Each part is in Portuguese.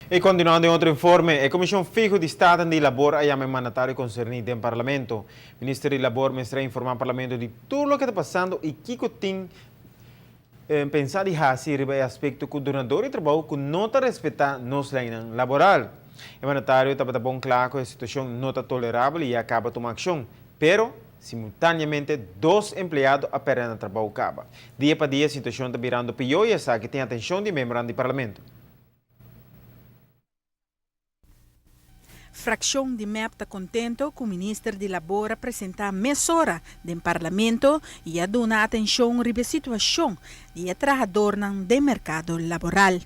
E continuando em outro informe, a Comissão Fijo de Estado de Labor a chama mandatário concernido em Parlamento. O Ministro de Labor mestra informar o Parlamento de tudo o que está passando e que tem pensado em fazer sobre o aspecto que o donador de trabalho que não está respeitando nossa lei laboral. O mandatário está bom claro que a situação não está tolerável e acaba tomando ação, pero simultaneamente, dois empregados apenas no trabalho acaba. Dia para dia, a situação está virando pior e essa que tem atenção de membros do Parlamento. Fração de MEP está contento com o Ministro de Labor apresentar mesura do Parlamento e a dar atenção à situação de trabalhador do mercado laboral.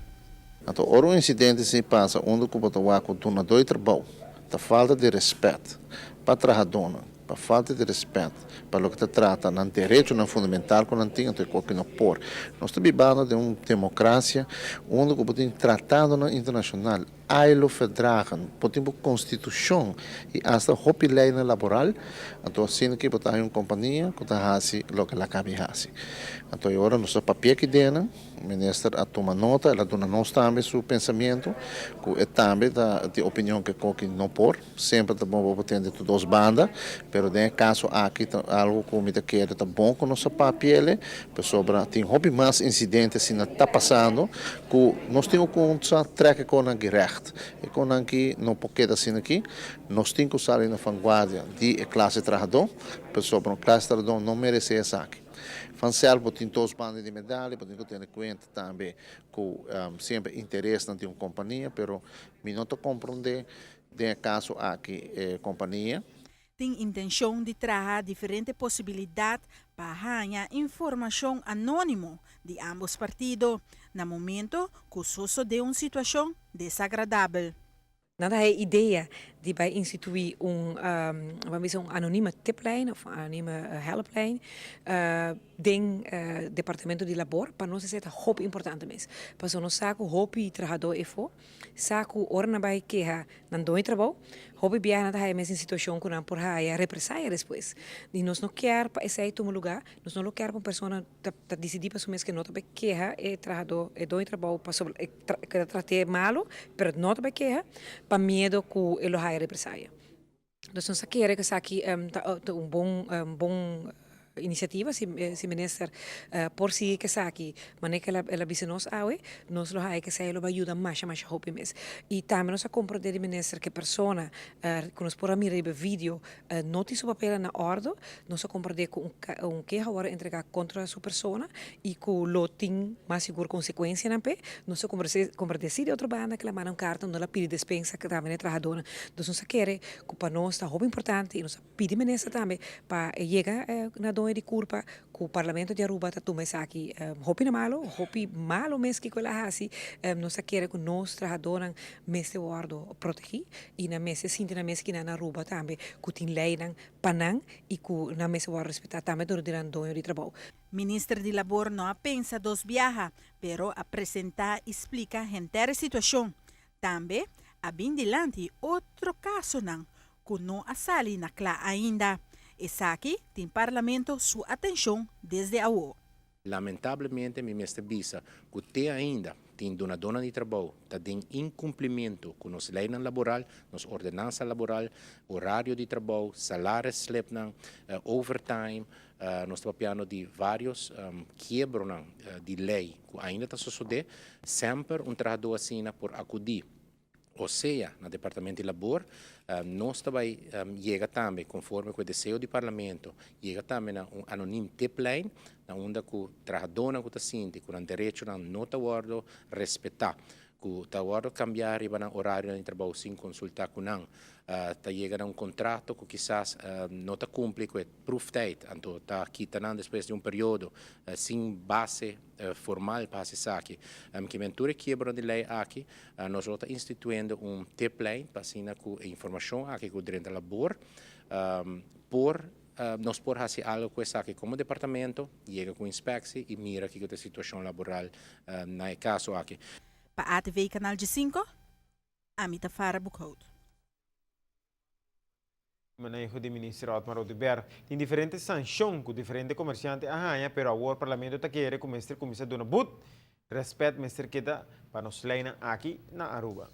Então, ora um incidente se passa onde o computador tuna dois trabalho, da falta de respeito para trabalhador, para falta de respeito para o que se trata no direito não fundamental que não tem que não pôr. Nós estamos vivendo de uma democracia onde o tem tratado internacional, ailo verdragen, potemos constituição e hasta hopi lei laboral, então assim que botar uma companhia que está assim o que ela cabe assim. Então agora nosso papel que dena, o ministro a toma nota, ela dona nós também seu pensamento, que é também da opinião que não pôr, sempre tá bom para ter de duas bandas, pero tem caso aqui algo que me quer tá bom com nosso papel, sobre tem hopi mais incidentes se não está passando, que nós temos que trekken com a gerecht. E com aqui não pode assim aqui, nós temos que usar na vanguarda de classe trabalhador, pessoal para classe trabalhador não merece essa aqui. Fansel tem todos os bandos de medalha, tem que ter em conta também que sempre interesse de uma companhia, pero me não compreender de caso aqui companhia. Tem intenção de trazer diferentes possibilidades para ganhar informação anônima de ambos partidos, no momento que sucede uma situação desagradável. Nada é ideia de bij instituir um anonieme tiplijn of anonieme helplijn den departamento de labor para nós é muito importante mesmo. Para nós saco hopi trabalhador e fo, saco orna by queja não doi trabalho, hopi biar nada é mesmo situação que não por aí represália depois. E nós não quer para esse aí tomar lugar, nós não quer para pessoa tá decidir para mês que não tá queja é trabalhador é doi trabalho para sobre que trate malo, pero não tá queja para medo que ele vai represália. Então, nós queremos que aqui bom iniciativa, se minister por si que aqui, maneira que ela visa nós nós lo hay que se ela vai ajudar mais hope mes. E também nós compreender minister que pessoa que nós por mirar o vídeo não tem seu papel na ordem, nós compreender com que agora entregar contra a sua pessoa e que lo tem mais seguro consequência na pé, nós compreender se de outra banda que ela manda carta, não ela pede dispensa que também é trabalhadora. Então nós queremos que para nós está muito importante e nós pede minister também para chegar na de culpa que o Parlamento de Aruba está tomando aqui hopi malo mesmo que ela assim nós queremos que nós trabalhadores mesmo de guardo proteger e na mesa sinta na mesa que na Aruba também que tem lei na panang e que na mesa guardo respeitar também durante o dono de trabalho. Ministro de Labor não pensa dos viaja, pero apresenta explica a situação. Também a bem dilante outro caso não que não asali na clá ainda. Essa aqui tem Parlamento sua atenção desde a UO. Lamentavelmente, me mestre visa que tem ainda tem dona de trabalho, tem incumprimento com nos leis laboral, nos ordenança laboral, horário de trabalho, salário slepnan, overtime, nós trabalhamos de vários quebros de lei que ainda está sucedendo, sempre trabalhador assina por acudir. Ou seja, no Departamento de Labor, nós também chega também, conforme com o desejo do Parlamento, chega também a anônimo tipline, onde o trabalhador que está sentindo, com o direito a não guardo respeitar, que está guardo cambiar o horário de trabalho sem consultar com não, está chegando a contrato que quizás não está cumpre com o proof date, então está quitando depois de período sem base formal para esse aqui. Que mentura quebra de lei aqui, nós estamos instituindo tipline para assinar com informação aqui com o direito de labor, nós por fazer algo com isso aqui como departamento, chega com inspeção e mira aqui com a situação laboral no caso aqui. Para a ATV Canal de 5, Amita Farah Bukhout. Manejo do Ministro Otmar Oduber tem diferentes sanções que diferentes comerciantes arranham, pero agora o Parlamento está querendo que o mestre comece a dar but respeito mestre que está para nos leina aqui na Aruba.